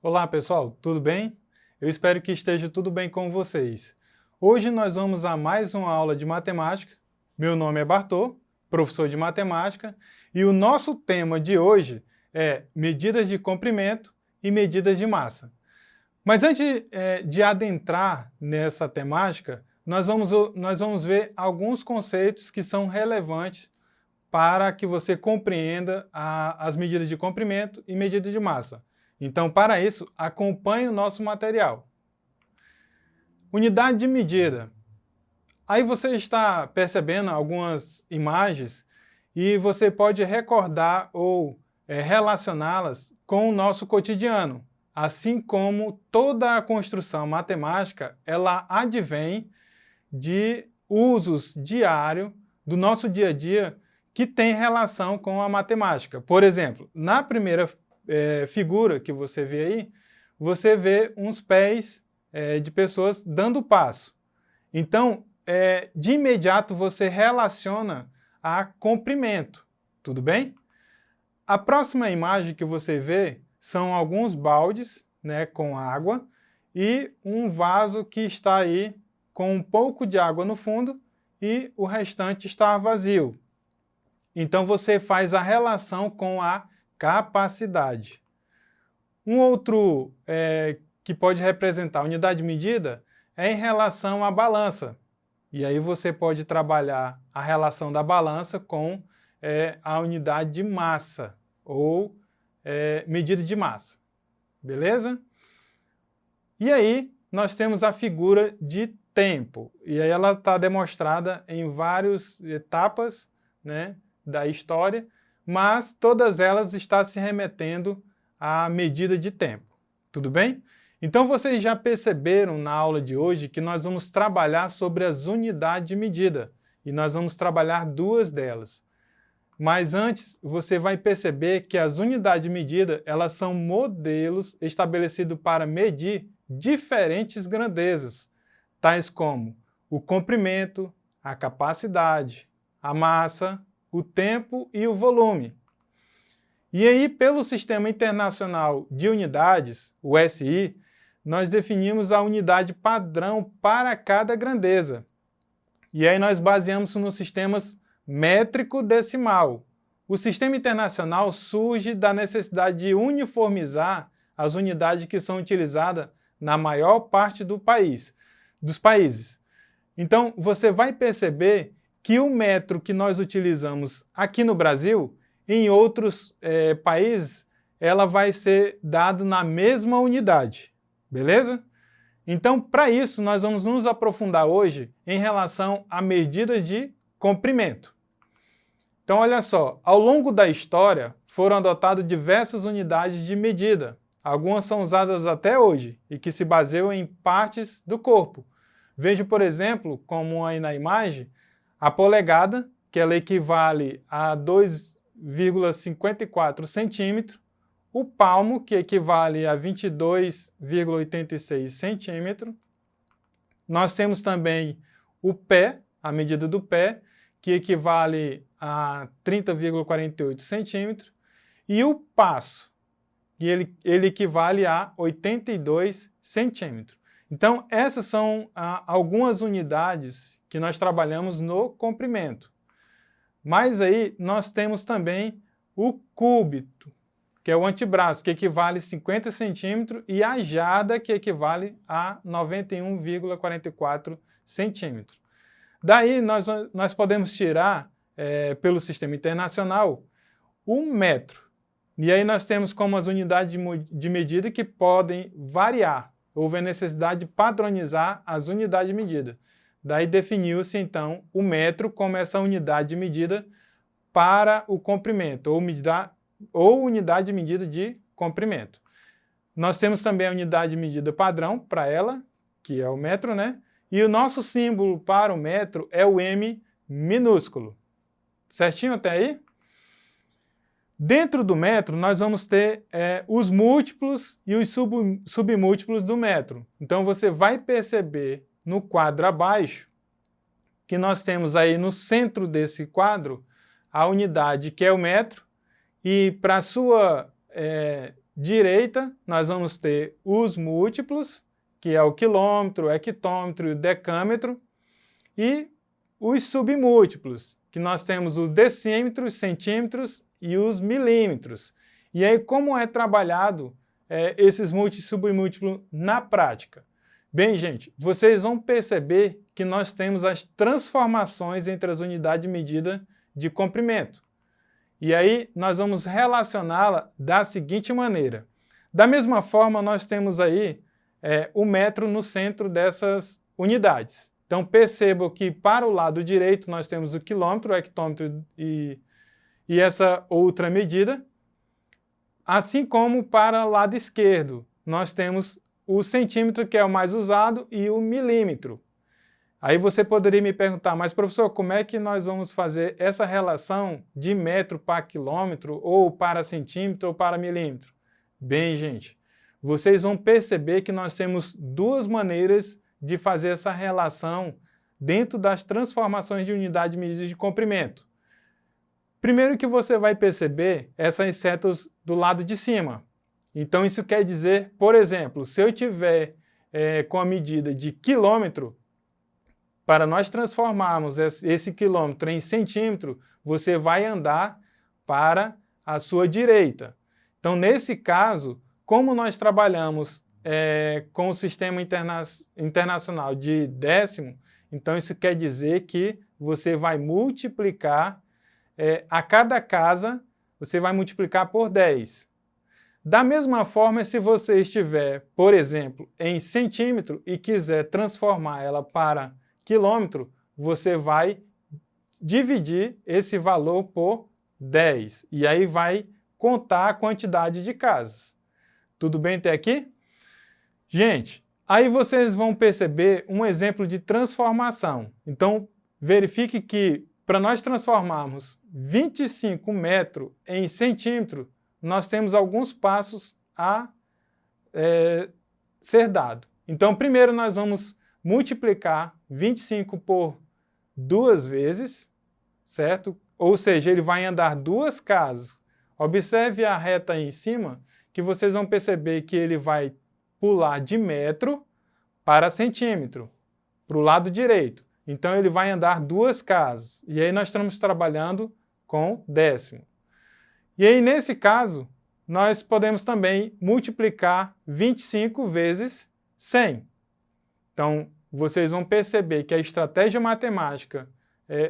Olá pessoal, tudo bem? Eu espero que esteja tudo bem com vocês. Hoje nós vamos a mais uma aula de matemática. Meu nome é Bartô, professor de matemática, e o nosso tema de hoje é medidas de comprimento e medidas de massa. Mas antes de adentrar nessa temática, nós vamos ver alguns conceitos que são relevantes para que você compreenda as medidas de comprimento e medidas de massa. Então, para isso, acompanhe o nosso material. Unidade de medida. Aí você está percebendo algumas imagens e você pode recordar ou relacioná-las com o nosso cotidiano. Assim como toda a construção matemática, ela advém de usos diários do nosso dia a dia que tem relação com a matemática. Por exemplo, na primeira figura que você vê aí, você vê uns pés de pessoas dando passo. Então, de imediato você relaciona a comprimento, tudo bem? A próxima imagem que você vê são alguns baldes, né, com água e um vaso que está aí com um pouco de água no fundo e o restante está vazio. Então você faz a relação com a capacidade. Um outro que pode representar a unidade de medida é em relação à balança. E aí você pode trabalhar a relação da balança com a unidade de massa, ou medida de massa. Beleza? E aí nós temos a figura de tempo. E aí ela está demonstrada em várias etapas, né, da história, mas todas elas estão se remetendo à medida de tempo. Tudo bem? Então vocês já perceberam na aula de hoje que nós vamos trabalhar sobre as unidades de medida, e nós vamos trabalhar duas delas. Mas antes, você vai perceber que as unidades de medida, elas são modelos estabelecidos para medir diferentes grandezas, tais como o comprimento, a capacidade, a massa, o tempo e o volume. E aí, pelo Sistema Internacional de Unidades, o SI, nós definimos a unidade padrão para cada grandeza. E aí nós baseamos nos sistemas métrico-decimal. O Sistema Internacional surge da necessidade de uniformizar as unidades que são utilizadas na maior parte dos países. Então, você vai perceber que o metro que nós utilizamos aqui no Brasil, em outros países, ela vai ser dado na mesma unidade, beleza? Então, para isso, nós vamos nos aprofundar hoje em relação à medida de comprimento. Então, olha só, ao longo da história foram adotadas diversas unidades de medida. Algumas são usadas até hoje e que se baseiam em partes do corpo. Veja, por exemplo, como aí na imagem, a polegada, que ela equivale a 2,54 centímetros, o palmo, que equivale a 22,86 centímetros. Nós temos também o pé, a medida do pé, que equivale a 30,48 centímetros. E o passo, que ele equivale a 82 centímetros. Então, essas são algumas unidades que nós trabalhamos no comprimento. Mas aí nós temos também o cúbito, que é o antebraço, que equivale a 50 centímetros, e a jarda, que equivale a 91,44 centímetros. Daí nós podemos tirar, pelo Sistema Internacional, o metro. E aí nós temos como as unidades de medida que podem variar. Houve a necessidade de padronizar as unidades de medida. Daí definiu-se, então, o metro como essa unidade de medida para o comprimento, ou unidade de medida de comprimento. Nós temos também a unidade de medida padrão para ela, que é o metro, né? E o nosso símbolo para o metro é o M minúsculo. Certinho até aí? Dentro do metro, nós vamos ter os múltiplos e os submúltiplos do metro. Então, você vai perceber no quadro abaixo que nós temos aí no centro desse quadro a unidade que é o metro, e para sua direita, nós vamos ter os múltiplos, que é o quilômetro, o hectômetro e o decâmetro, e os submúltiplos, que nós temos os decímetros, centímetros e os milímetros. E aí, como é trabalhado esses múltiplos e submúltiplos na prática? Bem, gente, vocês vão perceber que nós temos as transformações entre as unidades de medida de comprimento. E aí, nós vamos relacioná-la da seguinte maneira. Da mesma forma, nós temos aí o metro no centro dessas unidades. Então, percebam que para o lado direito nós temos o quilômetro, o hectômetro e essa outra medida, assim como para o lado esquerdo nós temos o centímetro, que é o mais usado, e o milímetro. Aí você poderia me perguntar, mas professor, como é que nós vamos fazer essa relação de metro para quilômetro, ou para centímetro, ou para milímetro? Bem, gente, vocês vão perceber que nós temos duas maneiras de fazer essa relação dentro das transformações de unidade de medida de comprimento. Primeiro que você vai perceber essas setas do lado de cima. Então isso quer dizer, por exemplo, se eu tiver com a medida de quilômetro, para nós transformarmos esse quilômetro em centímetro, você vai andar para a sua direita. Então, nesse caso, como nós trabalhamos com o sistema internacional de décimo, então isso quer dizer que você vai multiplicar, a cada casa, você vai multiplicar por 10. Da mesma forma, se você estiver, por exemplo, em centímetro e quiser transformar ela para quilômetro, você vai dividir esse valor por 10. E aí vai contar a quantidade de casas. Tudo bem até aqui? Gente, aí vocês vão perceber um exemplo de transformação. Então, verifique que para nós transformarmos 25 metros em centímetro, nós temos alguns passos a ser dado. Então, primeiro nós vamos multiplicar 25 por 2 vezes, certo? Ou seja, ele vai andar 2 casas. Observe a reta aí em cima, que vocês vão perceber que ele vai pular de metro para centímetro, para o lado direito. Então, ele vai andar 2 casas. E aí nós estamos trabalhando com décimo. E aí, nesse caso, nós podemos também multiplicar 25 vezes 100. Então, vocês vão perceber que a estratégia matemática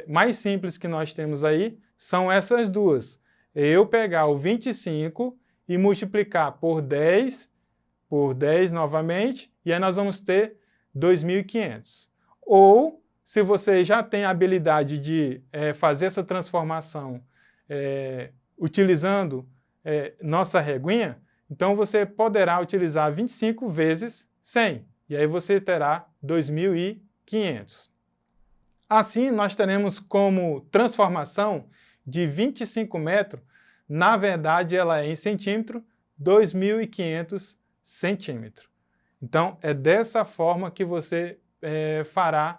mais simples que nós temos aí são essas duas. Eu pegar o 25 e multiplicar por 10 novamente, e aí nós vamos ter 2.500. Ou, se você já tem a habilidade de fazer essa transformação utilizando nossa reguinha, então você poderá utilizar 25 vezes 100. E aí você terá 2.500. Assim, nós teremos como transformação de 25 metros, na verdade ela é em centímetro, 2.500 centímetros. Então, é dessa forma que você fará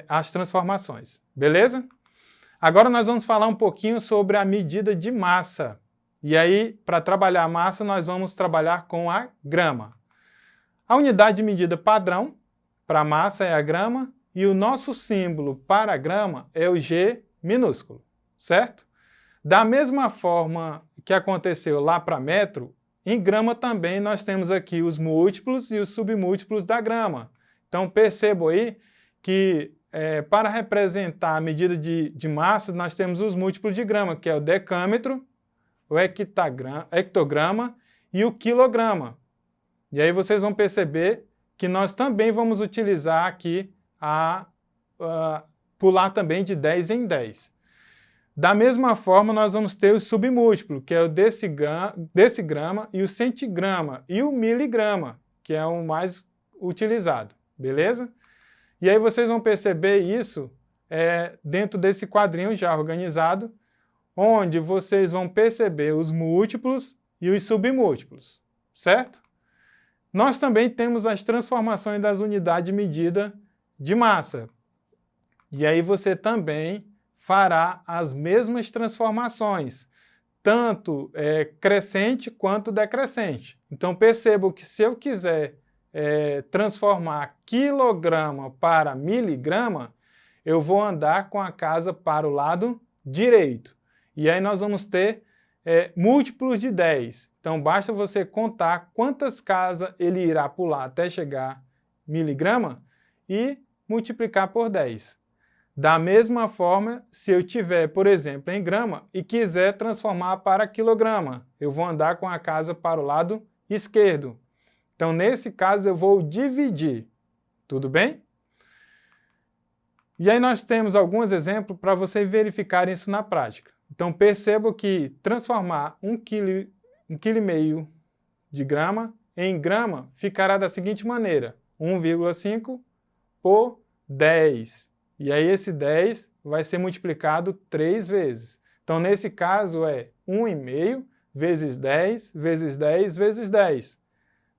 as transformações. Beleza? Agora nós vamos falar um pouquinho sobre a medida de massa. E aí, para trabalhar a massa, nós vamos trabalhar com a grama. A unidade de medida padrão para a massa é a grama e o nosso símbolo para a grama é o G minúsculo, certo? Da mesma forma que aconteceu lá para metro, em grama também nós temos aqui os múltiplos e os submúltiplos da grama. Então percebam aí que para representar a medida de massa, nós temos os múltiplos de grama, que é o decâmetro, o hectograma e o quilograma. E aí vocês vão perceber que nós também vamos utilizar aqui pular também de 10 em 10. Da mesma forma, nós vamos ter o submúltiplo, que é o decigrama e o centigrama, e o miligrama, que é o mais utilizado, beleza? E aí vocês vão perceber isso dentro desse quadrinho já organizado, onde vocês vão perceber os múltiplos e os submúltiplos, certo? Nós também temos as transformações das unidades de medida de massa. E aí você também fará as mesmas transformações, tanto crescente quanto decrescente. Então percebo que se eu quiser transformar quilograma para miligrama, eu vou andar com a casa para o lado direito. E aí nós vamos ter múltiplos de 10. Então basta você contar quantas casas ele irá pular até chegar miligrama e multiplicar por 10. Da mesma forma, se eu tiver, por exemplo, em grama e quiser transformar para quilograma, eu vou andar com a casa para o lado esquerdo. Então, nesse caso, eu vou dividir. Tudo bem? E aí nós temos alguns exemplos para vocês verificarem isso na prática. Então, percebo que transformar 1,5 kg de grama em grama ficará da seguinte maneira: 1,5 por 10. E aí esse 10 vai ser multiplicado 3 vezes. Então, nesse caso, é 1,5 vezes 10 vezes 10 vezes 10.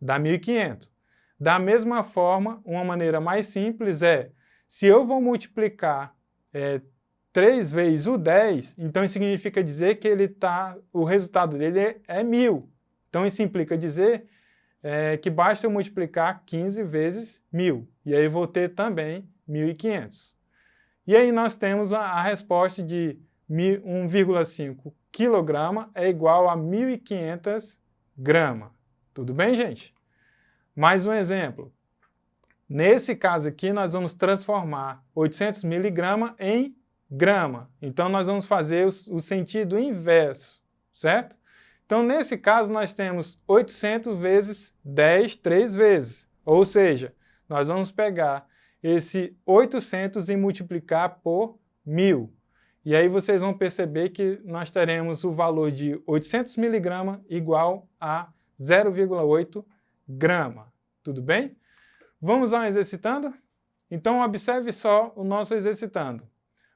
Dá 1.500. Da mesma forma, uma maneira mais simples é, se eu vou multiplicar 3 vezes o 10, então isso significa dizer que o resultado dele é 1.000. Então isso implica dizer que basta eu multiplicar 15 vezes 1.000. E aí eu vou ter também 1.500. E aí nós temos a resposta de 1,5 kg é igual a 1.500 gramas. Tudo bem, gente? Mais um exemplo. Nesse caso aqui, nós vamos transformar 800 miligramas em grama. Então, nós vamos fazer o sentido inverso, certo? Então, nesse caso, nós temos 800 vezes 10, 3 vezes. Ou seja, nós vamos pegar esse 800 e multiplicar por 1.000. E aí vocês vão perceber que nós teremos o valor de 800 miligramas igual a 0,8 grama. Tudo bem? Vamos ao exercitando? Então observe só o nosso exercitando.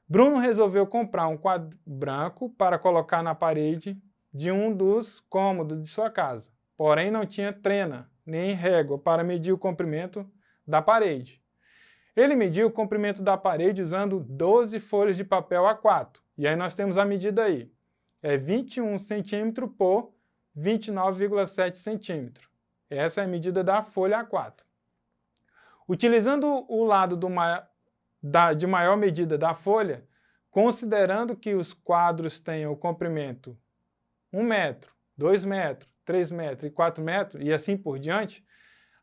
Bruno resolveu comprar um quadro branco para colocar na parede de um dos cômodos de sua casa. Porém não tinha trena nem régua para medir o comprimento da parede. Ele mediu o comprimento da parede usando 12 folhas de papel A4. E aí nós temos a medida aí. É 21 centímetros por 29,7 centímetros. Essa é a medida da folha A4. Utilizando o lado de maior medida da folha, considerando que os quadros tenham o comprimento 1 metro, 2 metros, 3 metros e 4 metros, e assim por diante,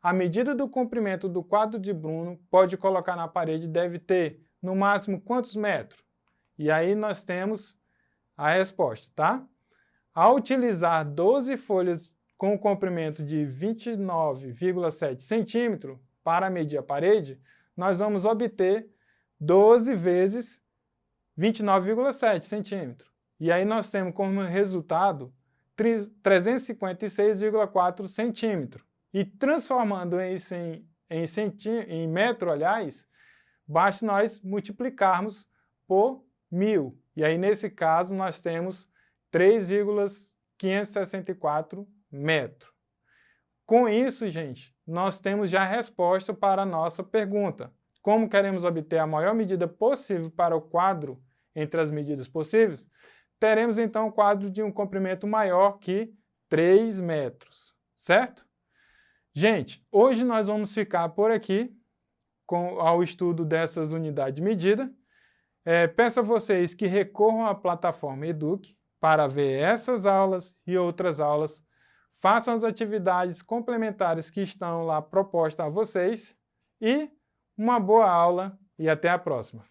a medida do comprimento do quadro de Bruno pode colocar na parede deve ter, no máximo, quantos metros? E aí nós temos a resposta, tá? Ao utilizar 12 folhas com o comprimento de 29,7 centímetros para medir a parede, nós vamos obter 12 vezes 29,7 centímetros. E aí nós temos como resultado 356,4 centímetros. E transformando isso em metro, aliás, basta nós multiplicarmos por 1.000. E aí, nesse caso, nós temos 3,564 metros. Com isso, gente, nós temos já a resposta para a nossa pergunta. Como queremos obter a maior medida possível para o quadro entre as medidas possíveis, teremos então um quadro de um comprimento maior que 3 metros, certo? Gente, hoje nós vamos ficar por aqui ao estudo dessas unidades de medida. Peço a vocês que recorram à plataforma Eduque para ver essas aulas e outras aulas. Façam as atividades complementares que estão lá propostas a vocês e uma boa aula e até a próxima.